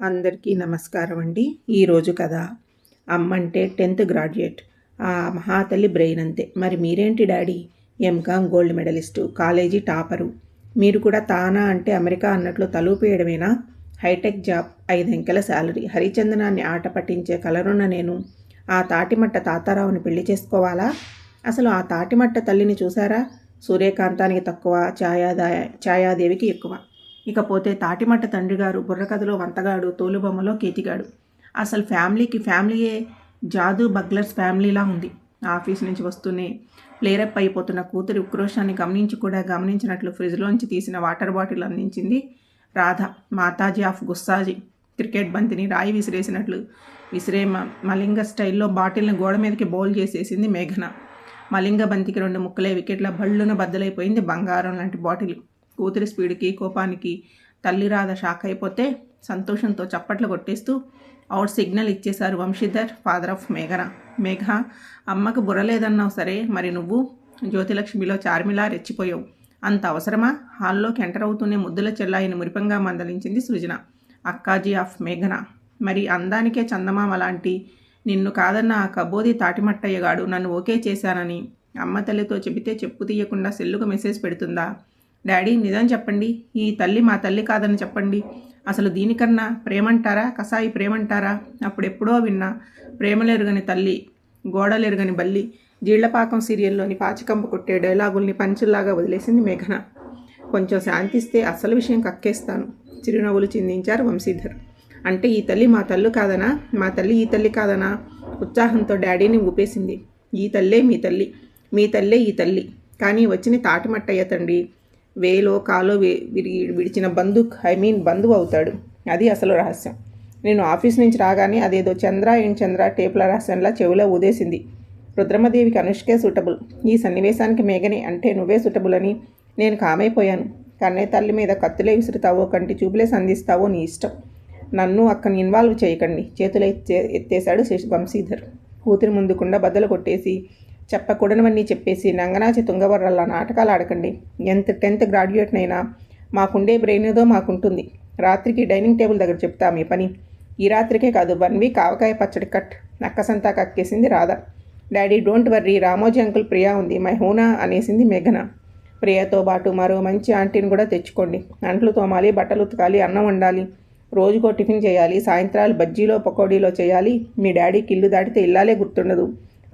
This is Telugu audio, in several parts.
అందరికీ నమస్కారం అండి. ఈరోజు కథ అమ్మంటే 10th గ్రాడ్యుయేట్, ఆ మహాతల్లి బ్రెయిన్ అంతే. మరి మీరేంటి daddy, MCom gold medalist, college topper, మీరు కూడా తానా అంటే అమెరికా అన్నట్లు తలూపేయడమేనా? హైటెక్ జాబ్, 5 అంకెల శాలరీ, హరిచందనాన్ని ఆట పట్టించే కలరున్న నేను ఆ తాటిమట్ట తాతారావుని పెళ్లి చేసుకోవాలా? అసలు ఆ తాటిమట్ట తల్లిని చూసారా? సూర్యకాంతానికి తక్కువ, ఛాయాదేవికి ఎక్కువ. ఇకపోతే తాటిమట్ట తండ్రి గారు బుర్రకథలో వంతగాడు, తోలుబొమ్మలో కేతిగాడు. అసలు ఫ్యామిలీయే జాదు బగ్లర్స్ ఫ్యామిలీలా ఉంది. ఆఫీస్ నుంచి వస్తూనే ప్లేరప్ అయిపోతున్న కూతురి ఉక్రోషాన్ని గమనించినట్లు ఫ్రిడ్జ్లోంచి తీసిన వాటర్ బాటిల్ అందించింది రాధ. మాతాజీ ఆఫ్ గుస్సాజీ క్రికెట్ బంతిని రాయి విసిరేసినట్లు మలింగ స్టైల్లో బాటిల్ని గోడ మీదకి బౌల్ చేసేసింది మేఘన. మలింగ బంతికి 2 ముక్కలే వికెట్ల బళ్ళున బద్దలైపోయింది బంగారం లాంటి బాటిల్. కూతురి స్పీడ్కి, కోపానికి తల్లి రాధ షాక్ అయిపోతే సంతోషంతో చప్పట్లు కొట్టేస్తూ అవుట్ సిగ్నల్ ఇచ్చేశారు వంశీధర్, ఫాదర్ ఆఫ్ మేఘ. అమ్మకు బుర్రలేదన్నావు సరే, మరి నువ్వు జ్యోతిలక్ష్మిలో చార్మిలా రెచ్చిపోయావు. అంత అవసరమా? హాల్లోకి ఎంటర్ అవుతూనే ముద్దుల చెల్లాయిని మురిపంగా మందలించింది సృజన, అక్కాజీ ఆఫ్ మేఘన. మరి అందానికే చందమామ లాంటి నిన్ను కాదన్న ఆ కబోది తాటిమట్టయ్యగాడు నన్ను ఓకే చేశానని అమ్మ తల్లితో చెబితే చెప్పు తీయకుండా సెల్లుకు మెసేజ్ పెడుతుందా? డాడీ నిజం చెప్పండి, ఈ తల్లి మా తల్లి కాదని చెప్పండి. అసలు దీనికన్నా ప్రేమంటారా, కసాయి ప్రేమంటారా? అప్పుడెప్పుడో విన్నా ప్రేమలెరుగని తల్లి, గోడలెరుగని బల్లి, జీళ్లపాకం సీరియల్లోని పాచికంపు కొట్టే డైలాగుల్ని పంచుల్లాగా వదిలేసింది మేఘన. కొంచెం శాంతిస్తే అసలు విషయం కక్కేస్తాను, చిరునవ్వులు చిందించారు వంశీధర్. అంటే ఈ తల్లి మా తల్లు కాదనా? మా తల్లి ఈ తల్లి కాదనా? ఉత్సాహంతో డాడీని ఊపేసింది. ఈ తల్లే మీ తల్లి, మీ తల్లే ఈ తల్లి. కానీ వచ్చిన తాటిమట్టయ్య తండ్రి వేలో కాలో విడిచిన బంధువు అవుతాడు. అది అసలు రహస్యం. నేను ఆఫీస్ నుంచి రాగానే అదేదో చంద్ర టేపుల రహస్యంలా చెవిలో ఊదేసింది. రుద్రమదేవికి అనుష్కే సూటబుల్, ఈ సన్నివేశానికి మేఘనే అంటే నువ్వే సూటబుల్ అని నేను కామైపోయాను. కన్నయ్య తల్లి మీద కత్తులే విసురుతావో, కంటి చూపులే సంధిస్తావో నీ ఇష్టం. నన్ను అక్కని ఇన్వాల్వ్ చేయకండి, చేతులు ఎత్తేశాడు వంశీధర్. కూతురి ముందుకుండా బద్దలు కొట్టేసి చెప్పకూడనివన్నీ చెప్పేసి నంగనాచి తుంగవర్రల్లా నాటకాలు ఆడకండి. 10th గ్రాడ్యుయేట్నైనా మాకుండే బ్రెయిన్ ఏదో మాకుంటుంది. రాత్రికి డైనింగ్ టేబుల్ దగ్గర చెప్తా మీ పని. ఈ రాత్రికే కాదు, 1 వీక్ ఆవకాయ పచ్చడి కట్. నక్కసంతా కక్కేసింది రాధ. Daddy don't worry, Ramoji uncle Priya ఉంది, మై హూనా అనేసింది మేఘన. ప్రియతో పాటు మరో మంచి ఆంటీని కూడా తెచ్చుకోండి. అంట్లు తోమాలి, బట్టలు ఉతకాలి, అన్నం వండాలి, రోజుకో టిఫిన్ చేయాలి, సాయంత్రాలు బజ్జీలో పకోడీలో చేయాలి. మీ డాడీకి ఇల్లు దాటితే ఇల్లాలే గుర్తుండదు.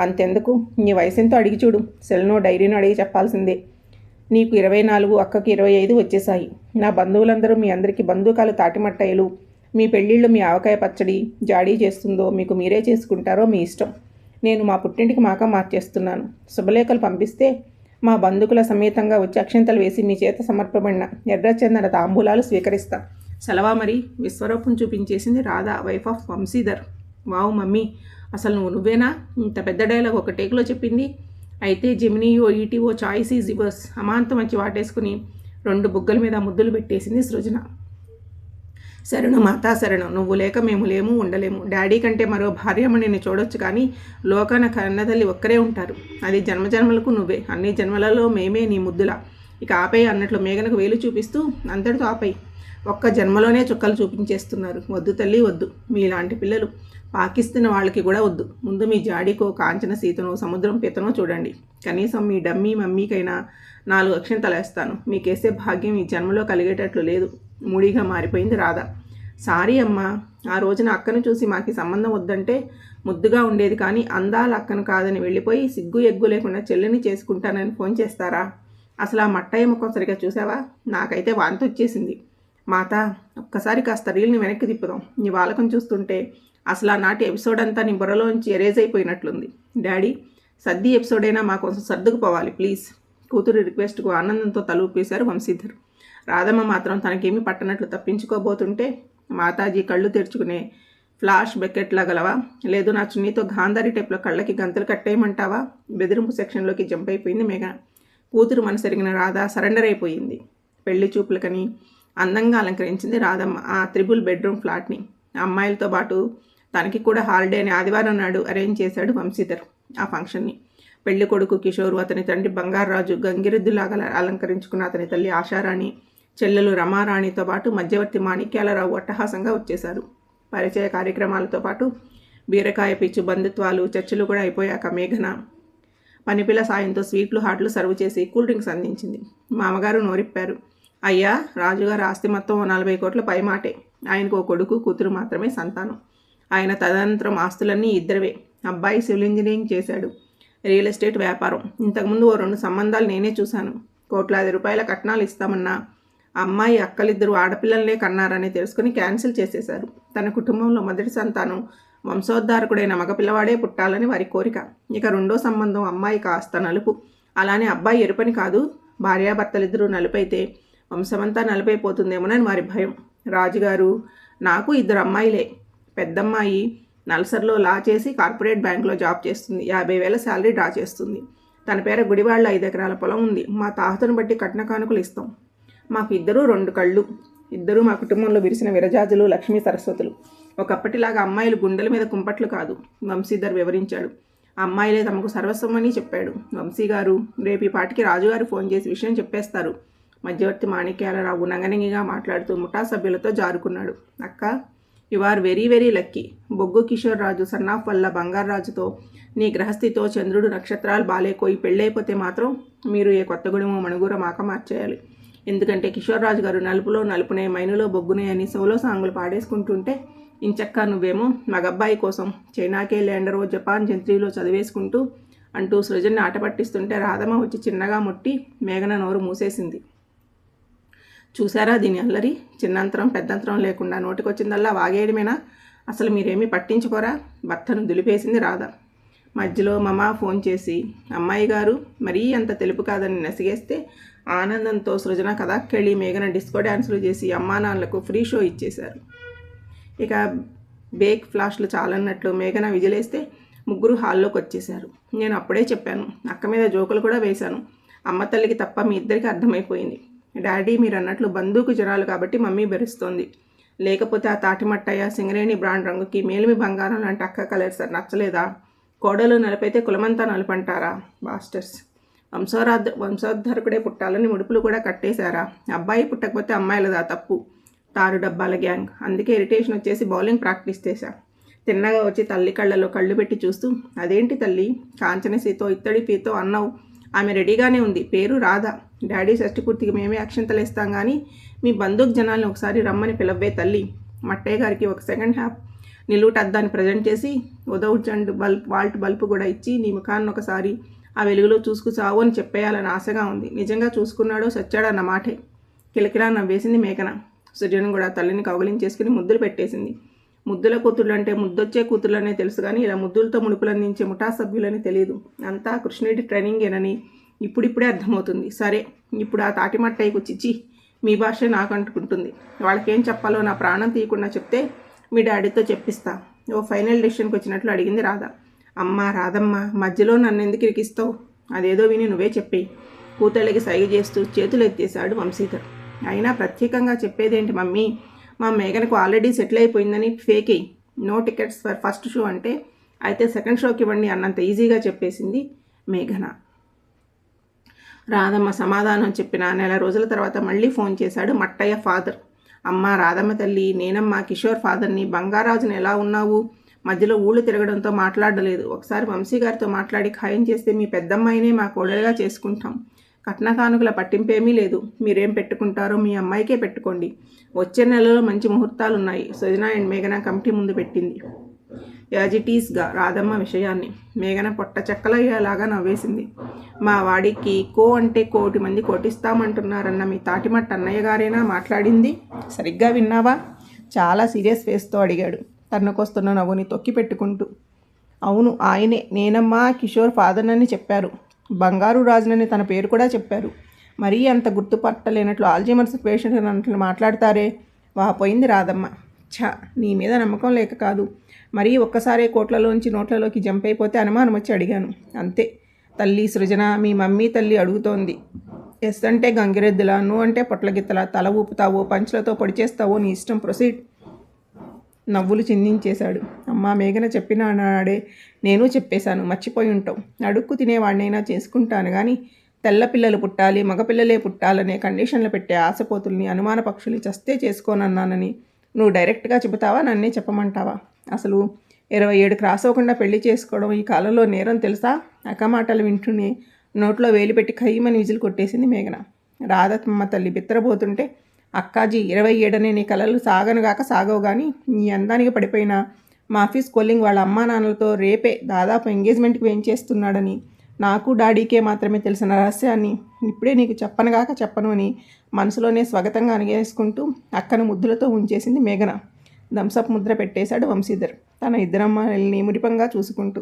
అంతెందుకు, నీ వయసెంతో అడిగి చూడు, సెల్నో డైరీనో అడిగి చెప్పాల్సిందే. నీకు 24, అక్కకి 25 వచ్చేసాయి. నా బంధువులందరూ మీ అందరికీ బంధుకాలు తాటిమట్టయ్యలు. మీ పెళ్ళిళ్ళు మీ ఆవకాయ పచ్చడి జాడీ చేస్తుందో మీకు మీరే చేసుకుంటారో మీ ఇష్టం. నేను మా పుట్టింటికి మార్చేస్తున్నాను. శుభలేఖలు పంపిస్తే మా బంధుకుల సమేతంగా వచ్చి అక్షంతలు వేసి మీ చేత సమర్పబడిన ఎర్రచందన తాంబూలాలు స్వీకరిస్తా. సెలవా మరి? విశ్వరూపం చూపించేసింది Radha, wife of Vamshidhar. Wow mummy, అసలు నువ్వేనా ఇంత పెద్ద డైలాగ్ ఒక టేక్లో చెప్పింది? అయితే జెమినీయో ఈటీఓ చాయిస్ ఈజ్ రివర్స్. అమాంతం వచ్చి వాటేసుకుని 2 బుగ్గల మీద ముద్దులు పెట్టేసింది సృజన. శరణు మాతా శరణం, నువ్వు లేక మేము లేము, ఉండలేము. డాడీ కంటే మరో భార్యమణిని చూడొచ్చు, కానీ లోకాన కన్నతల్లి ఒక్కరే ఉంటారు. అది జన్మజన్మలకు నువ్వే, అన్ని జన్మలలో మేమే నీ ముద్దులా. ఇక ఆపై అన్నట్లు మేఘనకు వేలు చూపిస్తూ అంతటితో ఆపై. ఒక్క జన్మలోనే చుక్కలు చూపించేస్తున్నారు. వద్దు తల్లి వద్దు, మీలాంటి పిల్లలు పాకిస్తున్న వాళ్ళకి కూడా వద్దు. ముందు మీ జాడీకో కాంచన సీతనో సముద్రం పీతనో చూడండి. కనీసం మీ డమ్మీ మమ్మీకైనా 4 అక్షంతలు వేస్తాను. మీకేసే భాగ్యం ఈ జన్మలో కలిగేటట్లు లేదు. మూడీగా మారిపోయింది రాధ. సారీ అమ్మా, ఆ రోజున అక్కను చూసి మాకు సంబంధం వద్దంటే ముద్దుగా ఉండేది, కానీ అందాల అక్కను కాదని వెళ్ళిపోయి సిగ్గు ఎగ్గు లేకుండా చెల్లిని చేసుకుంటానని ఫోన్ చేస్తారా? అసలు ఆ మట్టయ్య ముఖం సరిగా చూసావా? నాకైతే వాంతి వచ్చేసింది. మాత, ఒక్కసారి కాస్త రీల్ని వెనక్కి తిప్పుదాం. నీ వాలకం చూస్తుంటే అసలు ఆనాటి ఎపిసోడ్ అంతా నీ బుర్రలోంచి ఎరేజ్ అయిపోయినట్లుంది. డాడీ, సర్ది ఎపిసోడైనా మా కోసం సర్దుకుపోవాలి ప్లీజ్. కూతురు రిక్వెస్ట్కు ఆనందంతో తలూపేశారు వంశీధర్. రాధమ్మ మాత్రం తనకేమీ పట్టనట్లు తప్పించుకోబోతుంటే మాతాజీ కళ్ళు తెరుచుకునే ఫ్లాష్ బకెట్లా గలవా? లేదు నా చున్నీతో గాంధారి టైప్లో కళ్ళకి గంతులు కట్టేయమంటావా? బెదిరింపు సెక్షన్లోకి జంప్ అయిపోయింది మేఘన. కూతురు మనసెరిగిన రాధ సరెండర్ అయిపోయింది. పెళ్లి చూపులకని అందంగా అలంకరించింది రాధమ్మ ఆ 3 బెడ్రూమ్ ఫ్లాట్ని. అమ్మాయిలతో పాటు తనకి కూడా హాలిడే అని ఆదివారం నాడు అరేంజ్ చేశాడు వంశీధర్ ఆ ఫంక్షన్ని. పెళ్లి కొడుకు కిషోరు, అతని తండ్రి బంగారాజు, గంగిరెద్దులాగా అలంకరించుకున్న అతని తల్లి ఆశారాణి, చెల్లెలు రమారాణితో పాటు మధ్యవర్తి మాణిక్యాలరావు అట్టహాసంగా వచ్చేశారు. పరిచయ కార్యక్రమాలతో పాటు బీరకాయ పిచ్చు బంధుత్వాలు చర్చలు కూడా అయిపోయాక మేఘన పనిపిల్ల సాయంతో స్వీట్లు హాట్లు సర్వ్ చేసి కూల్ డ్రింక్స్ అందించింది. మామగారు నోరిప్పారు. అయ్యా, రాజుగారు ఆస్తి మొత్తం 40 కోట్ల పైమాటే. ఆయనకు ఓ కొడుకు కూతురు మాత్రమే సంతానం. ఆయన తదనంతరం ఆస్తులన్నీ ఇద్దరివే. అబ్బాయి సివిల్ ఇంజనీరింగ్ చేశాడు. రియల్ ఎస్టేట్ వ్యాపారం. ఇంతకుముందు ఓ 2 సంబంధాలు నేనే చూశాను. కోట్లాది రూపాయల కట్నాలు ఇస్తామన్నా అమ్మాయి అక్కలిద్దరు ఆడపిల్లలనే కన్నారని తెలుసుకుని క్యాన్సిల్ చేసేశారు. తన కుటుంబంలో మొదటి సంతానం వంశోద్ధారకుడైన మగపిల్లవాడే పుట్టాలని వారి కోరిక. ఇక రెండో సంబంధం అమ్మాయి కాస్త నలుపు. అలానే అబ్బాయి ఎరుపని కాదు, భార్యాభర్తలిద్దరూ నలుపైతే వంశమంతా నలుపైపోతుందేమోనని వారి భయం. రాజుగారు నాకు 2 అమ్మాయిలే. పెద్దమ్మాయి నల్సర్లో లా చేసి కార్పొరేట్ బ్యాంకులో జాబ్ చేస్తుంది. 50,000 శాలరీ డ్రా చేస్తుంది. తన పేర గుడివాళ్ళ 5 ఎకరాల పొలం ఉంది. మా తాహతను బట్టి కట్న కానుకలు ఇస్తాం. మాకు 2 కళ్ళు. ఇద్దరూ మా కుటుంబంలో విరిసిన విరజాజులు, లక్ష్మీ సరస్వతులు. ఒకప్పటిలాగా అమ్మాయిలు గుండెల మీద కుంపట్లు కాదు, వంశీధర్ వివరించాడు. అమ్మాయిలే తమకు సర్వస్వమని చెప్పాడు. వంశీగారు రేపు ఈ పాటికి రాజుగారు ఫోన్ చేసి విషయం చెప్పేస్తారు. మధ్యవర్తి మాణిక్యాలరావు నంగనంగిగా మాట్లాడుతూ ముఠా సభ్యులతో జారుకున్నాడు. అక్క, you are very very lucky. బొగ్గు కిషోర్ రాజు సన్నాఫ్ వల్ల బంగారాజుతో నీ గ్రహస్థితో చంద్రుడు నక్షత్రాలు బాలేకోయి పెళ్ళైపోతే మాత్రం మీరు ఏ కొత్తగూడెమో మణుగూర మాక మార్చేయాలి. ఎందుకంటే కిషోర్ రాజు గారు నలుపులో నలుపునే మైనులో బొగ్గునే అని సోలో సాంగులు పాడేసుకుంటుంటే ఇంచక్క నువ్వేమో మగబ్బాయి కోసం చైనాకే ల్యాండరో జపాన్ జంత్రీలో చదివేసుకుంటూ అంటూ సృజన్ని ఆట పట్టిస్తుంటే రాధమ్మ వచ్చి చిన్నగా ముట్టి మేఘన నోరు మూసేసింది. చూసారా దీని అల్లరి? చిన్నంతరం పెద్దంతరం లేకుండా నోటికొచ్చిందల్లా వాగేయడమేనా? అసలు మీరేమీ పట్టించుకోరా? భర్తను దులిపేసింది రాధ. మధ్యలో మమ ఫోన్ చేసి అమ్మాయి గారు మరీ అంత తెలుపు కాదని నసిగేస్తే ఆనందంతో సృజన కథాకెళ్ళి మేఘన డిస్కో డ్యాన్సులు చేసి అమ్మానాన్నలకు ఫ్రీ షో ఇచ్చేశారు. ఇక బేక్ ఫ్లాష్లు చాలన్నట్లు మేఘన విజిలేస్తే ముగ్గురు హాల్లోకి వచ్చేశారు. నేను అప్పుడే చెప్పాను, అక్క మీద జోకులు కూడా వేశాను. అమ్మ తల్లికి తప్ప మీ ఇద్దరికి అర్థమైపోయింది. డాడీ మీరు అన్నట్లు బందూకు జనాలు కాబట్టి మమ్మీ బెరుస్తోంది. లేకపోతే ఆ తాటిమట్టయ్య సింగరేణి బ్రాండ్ రంగుకి మేలిమి బంగారం లాంటి అక్క కలర్ నచ్చలేదా? కోడలు నలుపైతే కులమంతా నలుపంటారా? బాస్టర్స్. వంశోద్ధరకుడే పుట్టాలని ముడుపులు కూడా కట్టేశారా? అబ్బాయి పుట్టకపోతే అమ్మాయిలదా తప్పు? తారు డబ్బాల గ్యాంగ్. అందుకే ఇరిటేషన్ వచ్చేసి బౌలింగ్ ప్రాక్టీస్ చేశా. తిన్నగా వచ్చి తల్లి కళ్ళలో కళ్ళు పెట్టి చూస్తూ, అదేంటి తల్లి, కాంచనసీతో ఇత్తడి పీతో అన్నావు. ఆమె రెడీగానే ఉంది. పేరు రాధ. డాడీ షష్టిపూర్తికి మేమే అక్షంతలేస్తాం కానీ మీ బందూక్ జనాల్ని ఒకసారి రమ్మని పిలవ్వే తల్లి. మట్టయ్య గారికి ఒక సెకండ్ హాఫ్ నిలువుటద్దాన్ని ప్రజెంట్ చేసి ఉదౌజండ్ వాల్ట్ బల్బు కూడా ఇచ్చి నీ ముఖాన్ని ఒకసారి ఆ వెలుగులో చూసుకుసావు అని చెప్పేయాలని ఆశగా ఉంది. నిజంగా చూసుకున్నాడో సచ్చాడన్న మాటే. కిలకిలా నవ్వేసింది మేఘన. సృజన్ కూడా తల్లిని కౌగిలించేసుకుని ముద్దులు పెట్టేసింది. ముద్దుల కూతుళ్ళు అంటే ముద్దొచ్చే కూతుళ్ళనే తెలుసు కానీ ఇలా ముద్దులతో ముడుపులందించే ముఠా సభ్యులని తెలియదు. అంతా కృష్ణుడి ట్రైనింగేనని ఇప్పుడిప్పుడే అర్థమవుతుంది. సరే, ఇప్పుడు ఆ తాటిమట్టయ్యకు చిచ్చి మీ భాష నాకు అంటుకుంటుంది. వాళ్ళకేం చెప్పాలో నా ప్రాణం తీయకుండా చెప్తే మీ డాడీతో చెప్పిస్తా. ఓ ఫైనల్ డెసిషన్కి వచ్చినట్లు అడిగింది రాధ. అమ్మ రాధమ్మ, మధ్యలో నన్ను ఎందుకు ఇరికిస్తావు? అదేదో విని నువ్వే చెప్పి కూతుళ్ళకి సైగ చేస్తూ చేతులు ఎత్తేశాడు వంశీధర్. అయినా ప్రత్యేకంగా చెప్పేదేంటి మమ్మీ? మా మేఘనకు ఆల్రెడీ సెటిల్ అయిపోయిందని ఫేక్ అయ్యి no tickets for first show అంటే అయితే సెకండ్ షోకి ఇవ్వండి అన్నంత ఈజీగా చెప్పేసింది మేఘన. రాధమ్మ సమాధానం చెప్పిన నెల రోజుల తర్వాత మళ్ళీ ఫోన్ చేశాడు మట్టయ్య ఫాదర్. అమ్మ రాధమ్మ తల్లి, నేనమ్మా కిషోర్ ఫాదర్ని. బంగారాజుని ఎలా ఉన్నావు? మధ్యలో ఊళ్ళు తిరగడంతో మాట్లాడలేదు. ఒకసారి వంశీ గారితో మాట్లాడి ఖాయం చేస్తే మీ పెద్దమ్మాయినే మా కోడలుగా చేసుకుంటాం. కట్న కానుకల పట్టింపేమీ లేదు. మీరేం పెట్టుకుంటారో మీ అమ్మాయికే పెట్టుకోండి. వచ్చే నెలలో మంచి ముహూర్తాలు ఉన్నాయి. సృజన అండ్ మేఘన కమిటీ ముందు పెట్టింది. యాజిటీస్గా రాధమ్మ విషయాన్ని. మేఘన పొట్ట చెక్కలయ్యేలాగా నవ్వేసింది. మా వాడికి కో అంటే 1,00,00,000 మంది కోటిస్తామంటున్నారన్న మీ తాటిమట్ట అన్నయ్య గారేనా మాట్లాడింది? సరిగ్గా విన్నావా? చాలా సీరియస్ ఫేస్తో అడిగాడు తన్నుకొస్తున్న నవ్వుని తొక్కి పెట్టుకుంటూ. అవును ఆయనే. నేనమ్మా కిషోర్ ఫాదర్నని చెప్పారు. బంగారు రాజునని తన పేరు కూడా చెప్పారు. మరీ అంత గుర్తుపట్టలేనట్లు ఆల్జీమర్స్ పేషెంట్ అన్నట్లు మాట్లాడతారే? వాపోయింది రాధమ్మ. ఛ, నీ మీద నమ్మకం లేక కాదు. మరీ ఒక్కసారే కోట్లలోంచి నోట్లలోకి జంప్ అయిపోతే అనుమానం వచ్చి అడిగాను అంతే. తల్లి సృజన, మీ మమ్మీ తల్లి అడుగుతోంది. ఎస్ అంటే గంగిరెద్దులా, నువ్వు అంటే పొట్లగిత్తలా. తల ఊపుతావో పంచులతో పొడి చేస్తావో నీ ఇష్టం. ప్రొసీడ్. నవ్వులు చిందించేశాడు. అమ్మా మేఘన చెప్పిన నాడే నేను చెప్పేశాను. మర్చిపోయి ఉంటావు. అడుక్కు తినేవాడినైనా చేసుకుంటాను కానీ తెల్ల పిల్లలు పుట్టాలి, మగపిల్లలే పుట్టాలనే కండిషన్లు పెట్టే ఆశపోతుల్ని, అనుమాన పక్షులు చస్తే చేసుకోనన్నానని నువ్వు డైరెక్ట్గా చెబుతావా, నన్నే చెప్పమంటావా? అసలు 27 క్రాస్ అవ్వకుండా పెళ్లి చేసుకోవడం ఈ కాలంలో నేరం తెలుసా? అక్క మాటలు వింటూనే నోట్లో వేలు పెట్టి ఖయ్యమని విజిల్ కొట్టేసింది మేఘన. రాధమ్మ తల్లి బిత్తరబోతుంటే, అక్కాజీ 27 నీ కలలు సాగనుగాక సాగవు కానీ నీ అందానికి పడిపోయిన మా ఆఫీస్ కొల్లింగ్ వాళ్ళ అమ్మా నాన్నలతో రేపే దాదాపు ఎంగేజ్మెంట్కి వేయించేస్తున్నాడని నాకు డాడీకే మాత్రమే తెలిసిన రహస్యాన్ని ఇప్పుడే నీకు చెప్పనుగాక చెప్పను అని మనసులోనే స్వాగతంగా అనిగేసుకుంటూ అక్కను ముద్దులతో ఉంచేసింది మేఘన. థమ్సప్ ముద్ర పెట్టేశాడు వంశీధర్ తన ఇద్దరమ్మాయిల్ని మురిపంగా చూసుకుంటూ.